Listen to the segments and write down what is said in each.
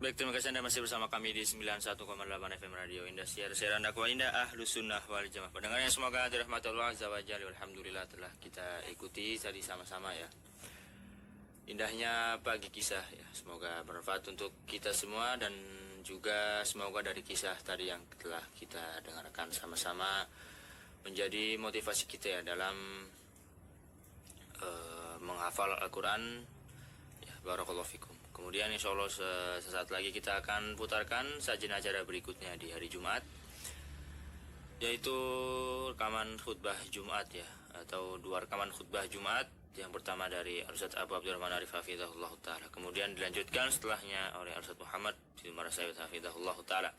Baik, terima kasih Anda masih bersama kami di 91,8 FM Radio Indah Siaran dakwah Indah Ahlus Sunnah wal Jamaah. Pendengarnya semoga dirahmati Allah Azza wa Jalla. Alhamdulillah telah kita ikuti tadi sama-sama ya. Indahnya pagi kisah ya. Semoga bermanfaat untuk kita semua dan juga semoga dari kisah tadi yang telah kita dengarkan sama-sama menjadi motivasi kita ya dalam menghafal Al-Quran ya. Barakallahu fikum. Kemudian insya Allah sesaat lagi kita akan putarkan sajian acara berikutnya di hari Jumat, yaitu rekaman khutbah Jumat ya, atau dua rekaman khutbah Jumat. Yang pertama dari Al-Ustaz Abu Abdurrahman Arif Hafizahullah Ta'ala, kemudian dilanjutkan setelahnya oleh Al-Ustaz Muhammad Umar Sayyid Hafizahullah Ta'ala.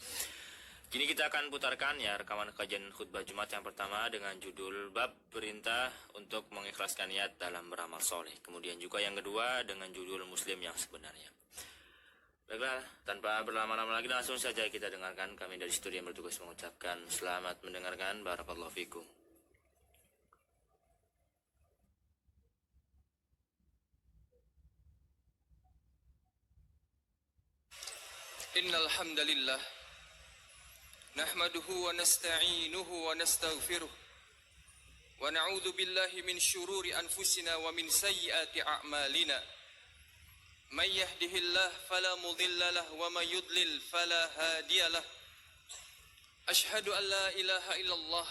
Kini kita akan putarkan ya rekaman kajian khutbah Jumat yang pertama dengan judul Bab Perintah untuk Mengikhlaskan Niat dalam Beramal Soleh. Kemudian juga yang kedua dengan judul Muslim yang Sebenarnya. Baiklah, tanpa berlama-lama lagi langsung saja kita dengarkan. Kami dari studio yang bertugas mengucapkan selamat mendengarkan. Barakallahu fikum. Innal hamdalillah nahmaduhu wa nasta'inuhu wa nastaghfiruh wa na'udzu billahi min syururi anfusina wa min sayyiati a'malina may yahdihillahu fala mudilla lahu wa may yudlil fala hadiyalah asyhadu an la ilaha illallah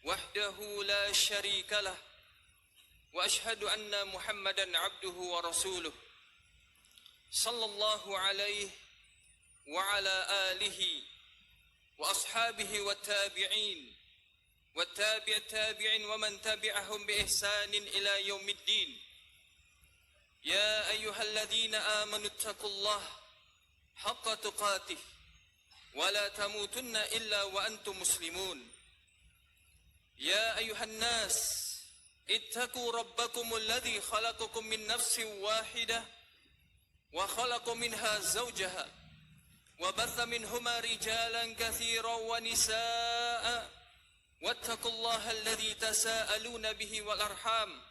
wahdahu la syarika lah wa asyhadu anna muhammadan abduhu wa rasuluh sallallahu alaihi wa ala alihi وأصحابه والتابعين والتابع التابعين ومن تبعهم بإحسان إلى يوم الدين يا أيها الذين آمنوا اتقوا الله حق تقاته ولا تموتن إلا وأنتم مسلمون يا أيها الناس اتقوا ربكم الذي خلقكم من نفس واحدة وخلق منها زوجها وبث منهما رجالا كثيرا ونساء واتقوا الله الذي تساءلون به والأرحام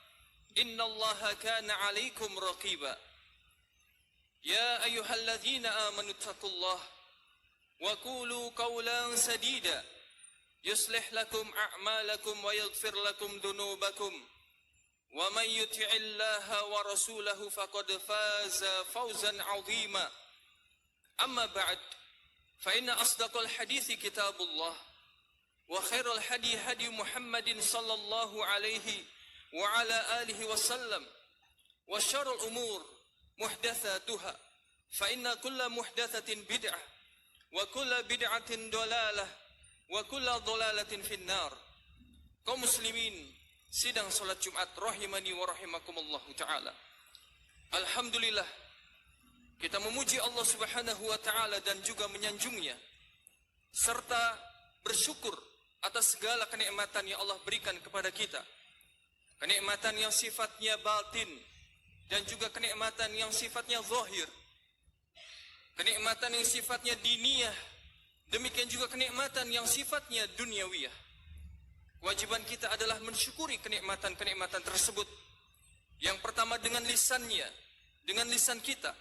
إن الله كان عليكم رقيبا يا أيها الذين آمنوا اتقوا الله وقولوا قولا سديدا يصلح لكم أعمالكم ويغفر لكم ذنوبكم ومن يطع الله ورسوله فقد فاز فوزا عظيما أما بعد فإن أصدق الحديث كتاب الله وخير الهدي هدي محمد صلى الله عليه وعلى آله وسلم وشر الأمور محدثاتها فإن كل محدثة بدعة وكل بدعة ضلالة وكل ضلالة في النار. Kaum muslimin sidang salat Jumat rahimani wa rahimakumullah taala. Alhamdulillah, kita memuji Allah Subhanahu wa taala dan juga menyanjungnya serta bersyukur atas segala kenikmatan yang Allah berikan kepada kita. Kenikmatan yang sifatnya batin dan juga kenikmatan yang sifatnya zahir. Kenikmatan yang sifatnya diniyah, demikian juga kenikmatan yang sifatnya duniawiyah. Kewajiban kita adalah mensyukuri kenikmatan-kenikmatan tersebut. Yang pertama dengan lisannya, dengan lisan kita,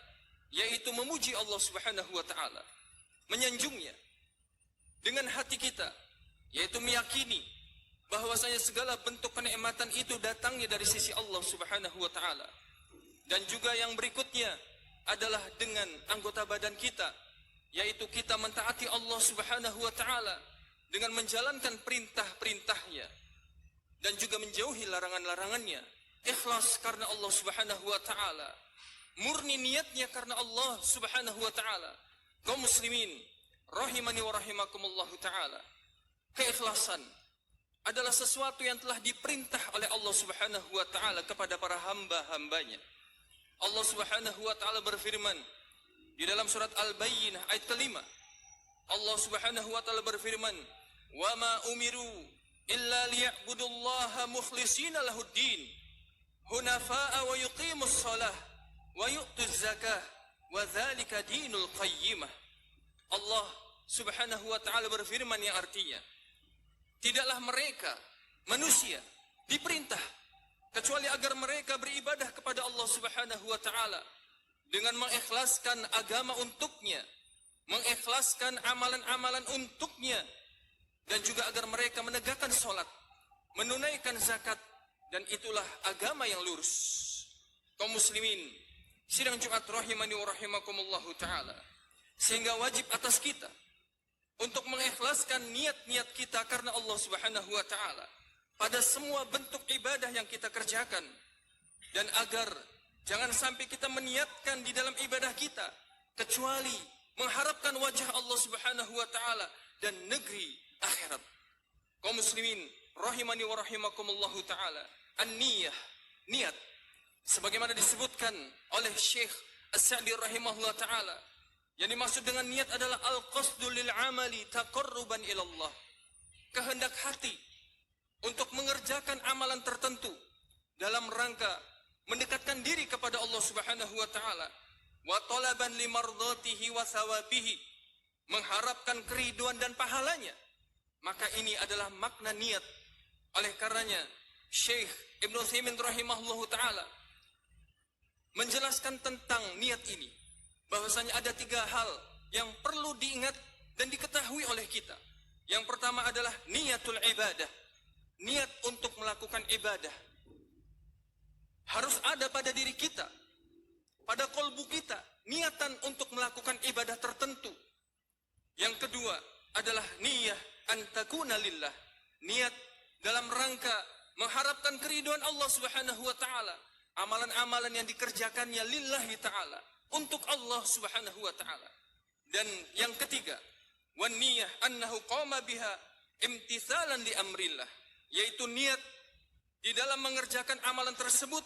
yaitu memuji Allah Subhanahu wa taala, menyanjungnya. Dengan hati kita, yaitu meyakini bahwasanya segala bentuk kenikmatan itu datangnya dari sisi Allah Subhanahu wa taala. Dan juga yang berikutnya adalah dengan anggota badan kita, yaitu kita mentaati Allah Subhanahu wa taala dengan menjalankan perintah-perintahnya dan juga menjauhi larangan-larangannya. Ikhlas karena Allah Subhanahu wa taala, murni niatnya karena Allah Subhanahu wa taala. Kaum muslimin rahimani wa rahimakumullah taala, keikhlasan adalah sesuatu yang telah diperintah oleh Allah Subhanahu wa taala kepada para hamba-hambanya. Allah Subhanahu wa taala berfirman di dalam surat Al-Bayyinah ayat kelima. Allah Subhanahu wa taala berfirman, "Wa ma umiru illa liya'budullaha mukhlishina lahuddin, hunafa'a wa yuqimus shalah wa yu'tuz zakah wa dzalika dinul qayyimah." Allah Subhanahu wa taala berfirman yang artinya, tidaklah mereka manusia diperintah kecuali agar mereka beribadah kepada Allah Subhanahu wa taala dengan mengikhlaskan agama untuknya, mengikhlaskan amalan-amalan untuknya, dan juga agar mereka menegakkan sholat, menunaikan zakat, dan itulah agama yang lurus. Kaum muslimin, sidang Jumat rahimani wa rahimakumullahu ta'ala, sehingga wajib atas kita untuk mengikhlaskan niat-niat kita karena Allah subhanahu wa ta'ala pada semua bentuk ibadah yang kita kerjakan, dan agar jangan sampai kita meniatkan di dalam ibadah kita kecuali mengharapkan wajah Allah subhanahu wa ta'ala dan negeri akhirat. Kaum muslimin rahimani wa rahimakumullahu ta'ala, an-niyah, niat, sebagaimana disebutkan oleh Syekh As-Sa'di rahimahullah ta'ala, yang dimaksud dengan niat adalah al-qasdu lil amali taqarruban ilallah, kehendak hati untuk mengerjakan amalan tertentu dalam rangka mendekatkan diri kepada Allah subhanahu wa ta'ala, wa talaban limardatihi wa thawabihi, mengharapkan keriduan dan pahalanya. Maka ini adalah makna niat. Oleh karenanya Syekh Ibn Utsaimin rahimahullahu ta'ala menjelaskan tentang niat ini, bahwasanya ada 3 hal yang perlu diingat dan diketahui oleh kita. Yang pertama adalah niatul ibadah, niat untuk melakukan ibadah. Harus ada pada diri kita, pada kolbu kita, niatan untuk melakukan ibadah tertentu. Yang kedua adalah niyah antakuna lillah, niat dalam rangka mengharapkan keridhaan Allah subhanahu wa ta'ala, amalan-amalan yang dikerjakannya lillahi ta'ala, untuk Allah subhanahu wa ta'ala. Dan yang ketiga, wan niyah annahu qama biha imtithalan li amrillah, yaitu niat di dalam mengerjakan amalan tersebut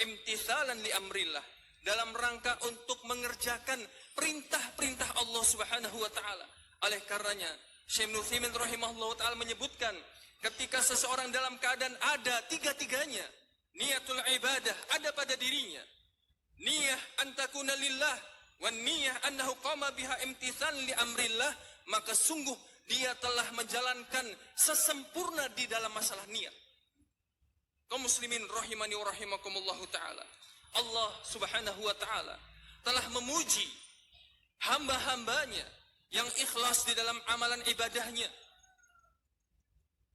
imtithalan li amrillah, dalam rangka untuk mengerjakan perintah-perintah Allah subhanahu wa ta'ala. Oleh karenanya Syekh Ibnu Utsaimin rahimahullah ta'ala menyebutkan, ketika seseorang dalam keadaan ada 3-tiganya, niatul ibadah ada pada dirinya, niyah antakuna lillah, wan niyah annahu qama biha imtithalan li amrillah, maka sungguh dia telah menjalankan sesempurna di dalam masalah niat. Kaum muslimin rahimani wa rahimakumullahu ta'ala, Allah subhanahu wa ta'ala telah memuji hamba-hambanya yang ikhlas di dalam amalan ibadahnya.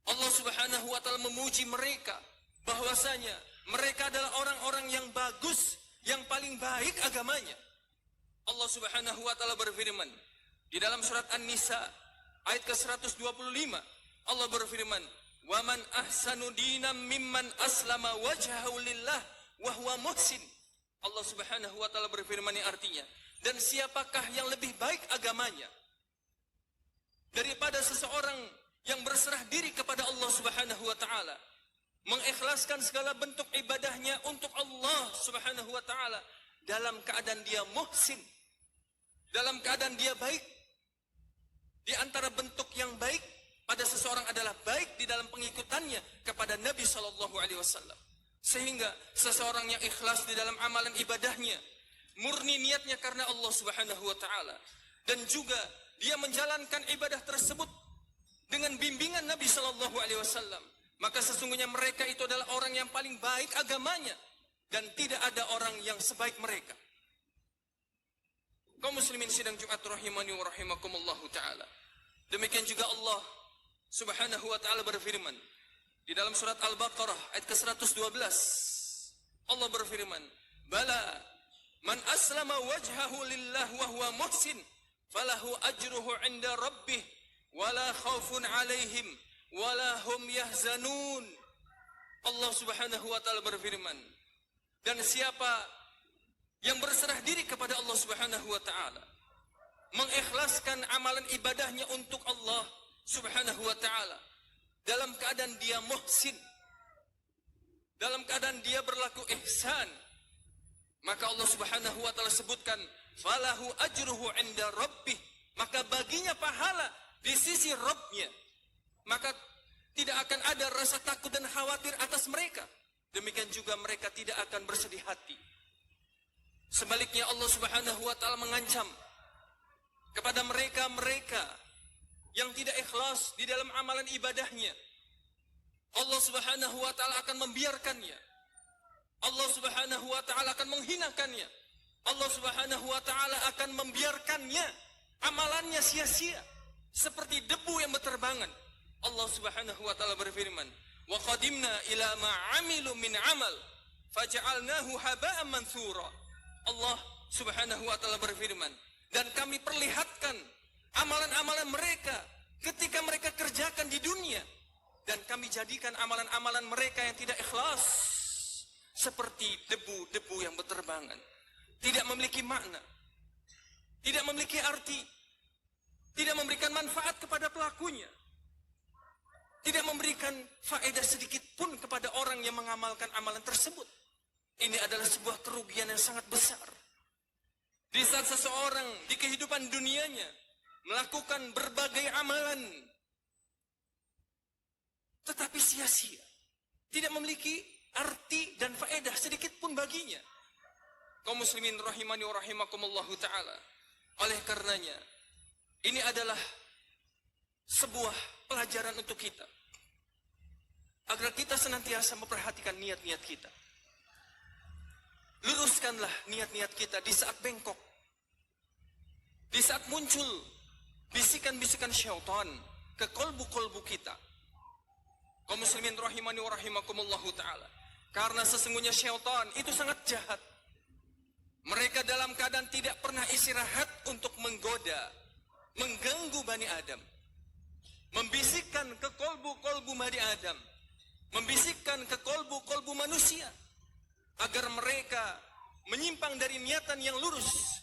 Allah subhanahu wa ta'ala memuji mereka bahwasanya mereka adalah orang-orang yang bagus, yang paling baik agamanya. Allah subhanahu wa ta'ala berfirman di dalam surat An-Nisa ayat ke-125, Allah berfirman, "Waman ahsanu dinam mimman aslama wajhahu lillah wa huwa muhsin." Allah subhanahu wa ta'ala berfirman yang artinya, dan siapakah yang lebih baik agamanya daripada seseorang yang berserah diri kepada Allah subhanahu wa ta'ala, mengikhlaskan segala bentuk ibadahnya untuk Allah subhanahu wa ta'ala, dalam keadaan dia muhsin, dalam keadaan dia baik. Di antara bentuk yang baik pada seseorang adalah baik di dalam pengikutannya kepada Nabi SAW. Sehingga seseorang yang ikhlas di dalam amalan ibadahnya, murni niatnya karena Allah subhanahu wa ta'ala, dan juga dia menjalankan ibadah tersebut dengan bimbingan Nabi SAW, maka sesungguhnya mereka itu adalah orang yang paling baik agamanya, dan tidak ada orang yang sebaik mereka. Kaum muslimin sidang Jumat rahimani wa rahimakumullahu ta'ala, demikian juga Allah subhanahu wa ta'ala berfirman di dalam surat Al-Baqarah ayat ke-112. Allah berfirman, "Bala man aslama wajhahu lillah wa huwa muhsin falahu ajruhu 'inda rabbih wala khaufun 'alaihim wala hum yahzanun." Allah subhanahu wa ta'ala berfirman, dan siapa yang berserah diri kepada Allah subhanahu wa ta'ala, mengikhlaskan amalan ibadahnya untuk Allah subhanahu wa ta'ala, dalam keadaan dia muhsin, dalam keadaan dia berlaku ihsan, maka Allah subhanahu wa ta'ala sebutkan, falahu ajruhu 'inda rabbih, maka baginya pahala di sisi Rabbnya, maka tidak akan ada rasa takut dan khawatir atas mereka. Demikian juga mereka tidak akan bersedih hati. Sebaliknya Allah subhanahu wa ta'ala mengancam kepada mereka-mereka yang tidak ikhlas di dalam amalan ibadahnya. Allah subhanahu wa ta'ala akan membiarkannya. Allah subhanahu wa ta'ala akan menghinakannya. Allah Subhanahu wa taala akan membiarkannya amalannya sia-sia seperti debu yang berterbangan. Allah Subhanahu wa taala berfirman, "Wa qadimna ila ma 'amilu min 'amal faj'alnahu haba'an mantsura." Allah Subhanahu wa taala berfirman, dan kami perlihatkan amalan-amalan mereka ketika mereka kerjakan di dunia, dan kami jadikan amalan-amalan mereka yang tidak ikhlas seperti debu-debu yang berterbangan, tidak memiliki makna, tidak memiliki arti, tidak memberikan manfaat kepada pelakunya, tidak memberikan faedah sedikit pun kepada orang yang mengamalkan amalan tersebut. Ini adalah sebuah kerugian yang sangat besar. Di saat seseorang di kehidupan dunianya melakukan berbagai amalan, tetapi sia-sia, tidak memiliki arti dan faedah sedikit pun baginya. Kaum muslimin rahimani wa rahimakumullahu ta'ala. Oleh karenanya, ini adalah sebuah pelajaran untuk kita, agar kita senantiasa memperhatikan niat-niat kita. Luruskanlah niat-niat kita di saat bengkok, di saat muncul bisikan-bisikan syaitan ke kolbu-kolbu kita. Kaum muslimin rahimani wa rahimakumullahu ta'ala. Karena sesungguhnya syaitan itu sangat jahat. Mereka dalam keadaan tidak pernah istirahat untuk menggoda, mengganggu Bani Adam, membisikkan ke kolbu-kolbu Bani Adam, membisikkan ke kolbu-kolbu manusia, agar mereka menyimpang dari niatan yang lurus.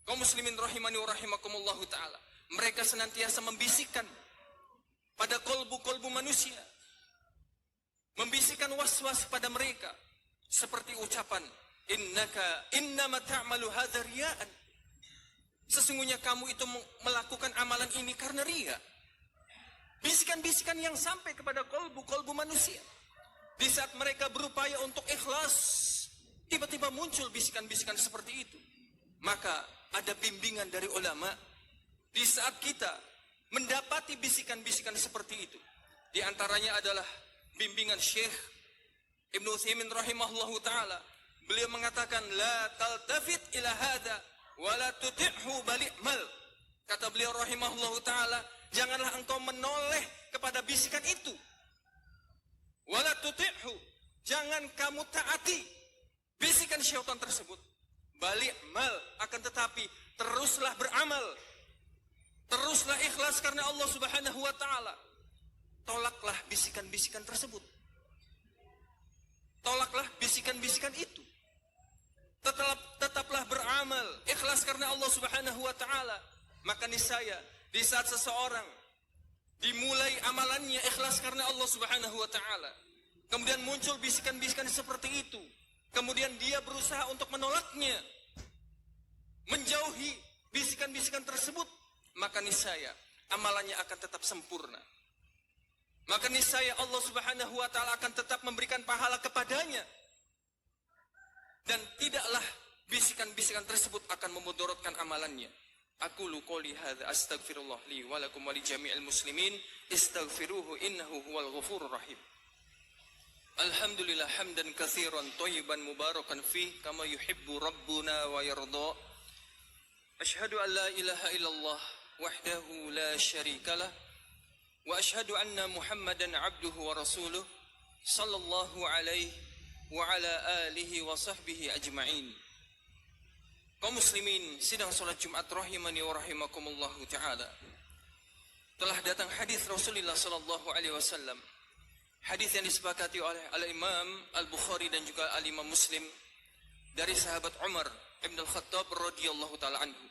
Kaum muslimin rahimani wa rahimakumullahu ta'ala. Mereka senantiasa membisikkan pada kolbu-kolbu manusia, membisikkan was-was pada mereka, seperti ucapan, innama ta'malu hadza riya'an. Sesungguhnya kamu itu melakukan amalan ini karena riya. Bisikan-bisikan yang sampai kepada kolbu-kolbu manusia. Di saat mereka berupaya untuk ikhlas, tiba-tiba muncul bisikan-bisikan seperti itu. Maka ada bimbingan dari ulama. Di saat kita mendapati bisikan-bisikan seperti itu, di antaranya adalah bimbingan Syekh Ibnu Utsaimin rahimahullahu ta'ala. Beliau mengatakan, la taltafit ila hadha wa la tuti'hu bali'mal. Kata beliau rahimahullahu ta'ala, janganlah engkau menoleh kepada bisikan itu. Wala tuti'hu, jangan kamu taati bisikan syaitan tersebut. Bali'mal, akan tetapi teruslah beramal, teruslah ikhlas karena Allah Subhanahu wa ta'ala. Tolaklah bisikan-bisikan tersebut, tolaklah bisikan-bisikan itu. Tetaplah beramal, ikhlas karena Allah Subhanahu wa ta'ala. Maka niscaya di saat seseorang dimulai amalannya ikhlas karena Allah Subhanahu wa ta'ala, kemudian muncul bisikan-bisikan seperti itu, kemudian dia berusaha untuk menolaknya, menjauhi bisikan-bisikan tersebut, maka niscaya amalannya akan tetap sempurna. Maka niscaya Allah Subhanahu wa ta'ala akan tetap memberikan pahala kepadanya, dan tidaklah bisikan-bisikan tersebut akan memudaratkan amalannya. Aqulu qouli hadza astaghfirullah li wa lakum wa li jami'il muslimin istaghfiruhu innahu huwal ghafurur rahim. Alhamdulillah hamdan katsiran thayyiban mubarakan fih kama yuhibbu rabbuna wa yarda. Asyhadu an la ilaha illallah wahdahu la syarikalah wa asyhadu anna Muhammadan abduhu wa rasuluh sallallahu alaihi wa ala alihi wa sahbihi ajma'in. Kaum muslimin sidang salat Jumat rahimani wa rahimakumullahu ta'ala. Telah datang hadis Rasulullah sallallahu alaihi wasallam, hadis yang disepakati oleh Al-Imam Al-Bukhari dan juga Al-Imam Muslim, dari sahabat Umar Ibn Al-Khattab radhiyallahu ta'ala anhu,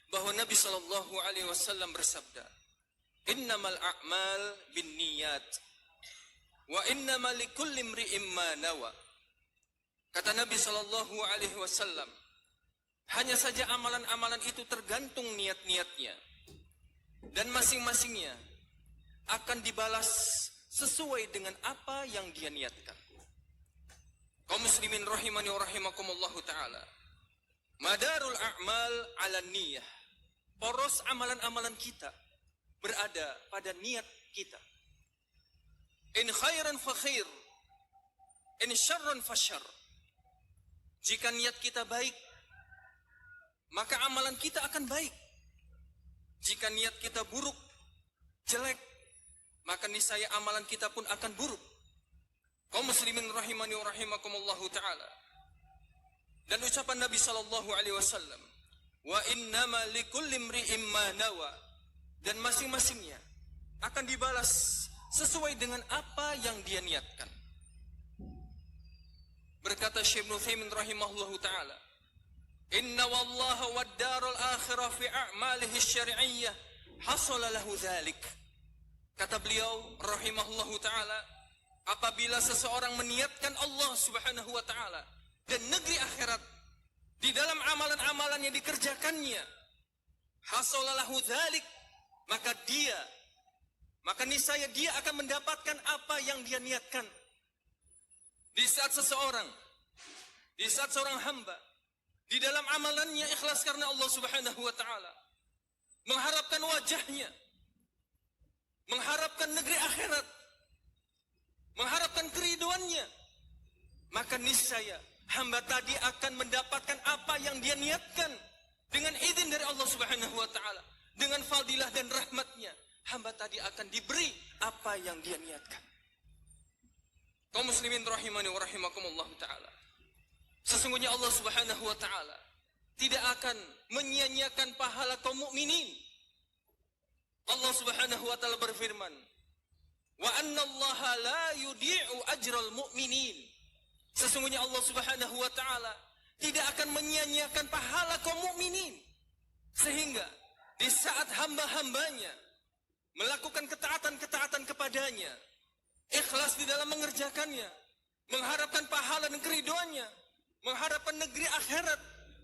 bahwa Nabi sallallahu alaihi wasallam bersabda, innamal a'mal binniyat wa innamal likulli imri'in ma nawa. Kata Nabi sallallahu alaihi wasallam, hanya saja amalan-amalan itu tergantung niat-niatnya, dan masing-masingnya akan dibalas sesuai dengan apa yang dia niatkan. Kaum muslimin rahimani wa rahimakumullahu ta'ala. Madarul a'mal ala niyah. Poros amalan-amalan kita berada pada niat kita. In khairan fa khair, in syarran fa syarr. Jika niat kita baik, maka amalan kita akan baik. Jika niat kita buruk, jelek, maka niscaya amalan kita pun akan buruk. Kaum muslimin rahimani wa rahimakumullahu ta'ala. Dan ucapan Nabi sallallahu alaihi wasallam, wa innama likulli imri'in ma nawa, dan masing-masingnya akan dibalas sesuai dengan apa yang dia niatkan. Berkata Syekh Ibnu Utsaimin rahimahullahu taala, "Inna wallaha wad darul akhirah fi a'malihi syar'iyyah hasala lahu dzalik." Kata beliau rahimahullahu taala, apabila seseorang meniatkan Allah Subhanahu wa taala dan negeri akhirat di dalam amalan-amalan yang dikerjakannya, hasala lahu dzalik, maka niscaya dia akan mendapatkan apa yang dia niatkan. Di saat seorang hamba di dalam amalannya ikhlas karena Allah Subhanahu wa taala, mengharapkan wajahnya, mengharapkan negeri akhirat, mengharapkan keriduannya, maka niscaya hamba tadi akan mendapatkan apa yang dia niatkan dengan izin dari Allah Subhanahu wa taala. Dengan fadilah dan rahmatnya, hamba tadi akan diberi apa yang dia niatkan. Kaum muslimin rahimani wa rahimakumullahu ta'ala. Sesungguhnya Allah Subhanahu wa ta'ala tidak akan menyia-nyiakan pahala kaum mukminin. Allah Subhanahu wa ta'ala berfirman, wa anna Allaha la yudhi'u ajral mu'minin. Sesungguhnya Allah Subhanahu wa ta'ala tidak akan menyia-nyiakan pahala kaum mukminin. Sehingga di saat hamba-hambanya melakukan ketaatan-ketaatan kepadanya, ikhlas di dalam mengerjakannya, mengharapkan pahala dan keriduannya, mengharapkan negeri akhirat,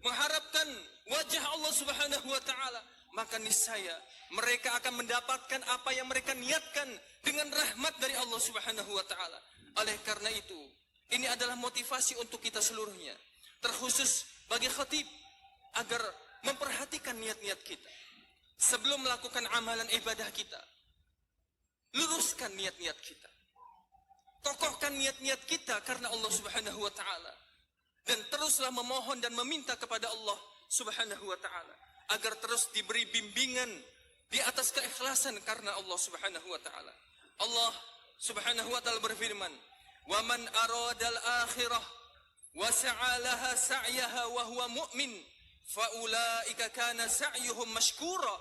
mengharapkan wajah Allah Subhanahu wa taala, maka niscaya mereka akan mendapatkan apa yang mereka niatkan dengan rahmat dari Allah Subhanahu wa taala. Oleh karena itu, ini adalah motivasi untuk kita seluruhnya, terkhusus bagi khatib, agar memperhatikan niat-niat kita sebelum melakukan amalan ibadah kita. Luruskan niat-niat kita, kokohkan niat-niat kita karena Allah Subhanahu wa taala, dan teruslah memohon dan meminta kepada Allah Subhanahu wa taala agar terus diberi bimbingan di atas keikhlasan karena Allah Subhanahu wa taala. Allah Subhanahu wa taala berfirman, "Wa man aradal akhirah wa sa'alaha sa'yaha wa huwa mu'min, fa ulaika kana sa'yuhum mashkura."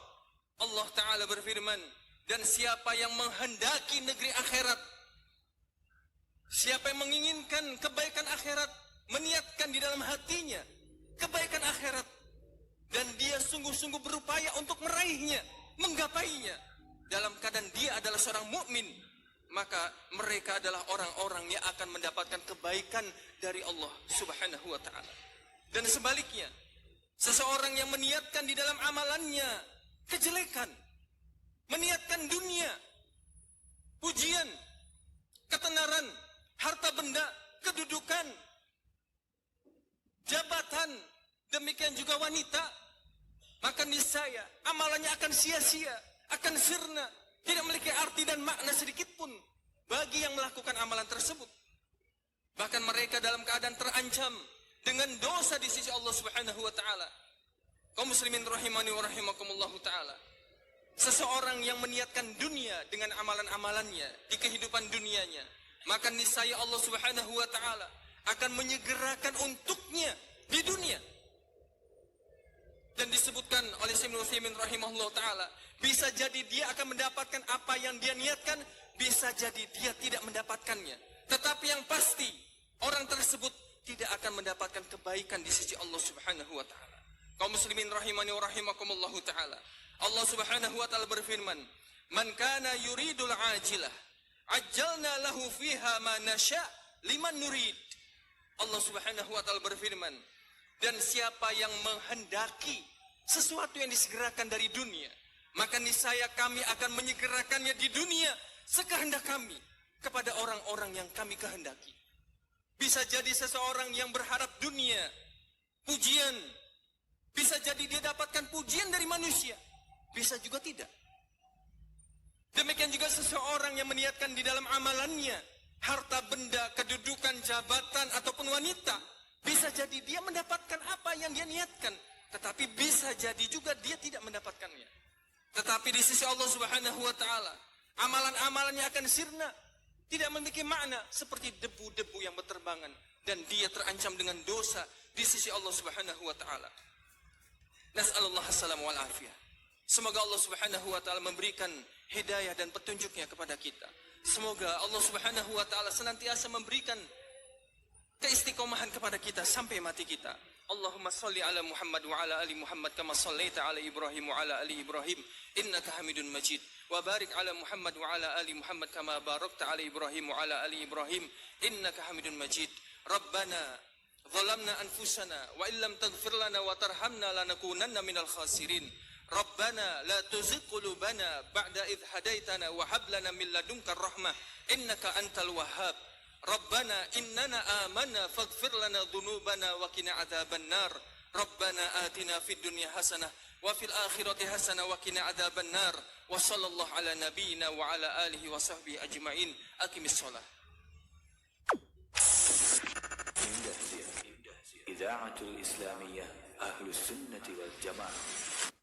Allah taala berfirman, dan siapa yang menghendaki negeri akhirat, siapa yang menginginkan kebaikan akhirat, meniatkan di dalam hatinya kebaikan akhirat, dan dia sungguh-sungguh berupaya untuk meraihnya, menggapainya, dalam keadaan dia adalah seorang mukmin, maka mereka adalah orang-orang yang akan mendapatkan kebaikan dari Allah Subhanahu wa taala. Dan sebaliknya, seseorang yang meniatkan di dalam amalannya kejelekan, meniatkan dunia, pujian, ketenaran, harta benda, kedudukan, jabatan, demikian juga wanita, maka niscaya amalannya akan sia-sia, akan sirna, tidak memiliki arti dan makna sedikit pun bagi yang melakukan amalan tersebut. Bahkan mereka dalam keadaan terancam dengan dosa di sisi Allah Subhanahu wa taala. Kaum muslimin rahimani wa rahimakumullahu taala. Seseorang yang meniatkan dunia dengan amalan-amalannya di kehidupan dunianya, maka niscaya Allah Subhanahu wa taala akan menyegerakan untuknya di dunia. Dan disebutkan oleh Syekh Ibnu Utsaimin rahimahullah taala, bisa jadi dia akan mendapatkan apa yang dia niatkan, bisa jadi dia tidak mendapatkannya. Tetapi yang pasti, orang tersebut tidak akan mendapatkan kebaikan di sisi Allah Subhanahu wa taala. Kaum muslimin rahimani wa rahimakumullahu taala. Allah Subhanahu wa taala berfirman, "Man kana yuridul ajilah, ajjalna lahu fiha ma nasya liman nurid." Allah Subhanahu wa taala berfirman, dan siapa yang menghendaki sesuatu yang disegerakan dari dunia, maka niscaya kami akan menyegerakannya di dunia sekehendak kami kepada orang-orang yang kami kehendaki. Bisa jadi seseorang yang berharap dunia, pujian, bisa jadi dia dapatkan pujian dari manusia, bisa juga tidak. Demikian juga seseorang yang meniatkan di dalam amalannya harta benda, kedudukan, jabatan, ataupun wanita, Bisa jadi dia mendapatkan apa yang dia niatkan, tetapi bisa jadi juga dia tidak mendapatkannya. Tetapi di sisi Allah Subhanahu wa taala, amalan-amalannya akan sirna, tidak memiliki makna, seperti debu-debu yang berterbangan, dan dia terancam dengan dosa di sisi Allah Subhanahu wa taala. Nas'alullah as-salam wal afiyah. Semoga Allah Subhanahu wa taala memberikan hidayah dan petunjuknya kepada kita. Semoga Allah Subhanahu wa taala senantiasa memberikan keistiqomahan kepada kita sampai mati kita. Allahumma salli ala Muhammad wa ala ali Muhammad kama sallaita ala Ibrahim wa ala ali Ibrahim innaka Hamidun Majid. Wa barik ala Muhammad wa ala ali Muhammad kama barakta ala Ibrahim wa ala ali Ibrahim innaka Hamidun Majid. Rabbana zalamna anfusana wa illam taghfir lana wa tarhamna lanakunanna minal khasirin. Rabbana la tuzigh qulubana ba'da idh hadaitana wa hab lana min ladunka rahmah innaka antal wahhab. Rabbana innana amanna faghfir lana dhunubana wa qina adzaban nar. Rabbana atina fid dunya hasanah wa fil akhirati hasanah wa qina adzaban nar. Wa sallallahu ala nabiyyina wa ala alihi wa sahbihi ajma'in. Aqimis shalah. إذاعة الإسلامية أهل السنة والجماعة.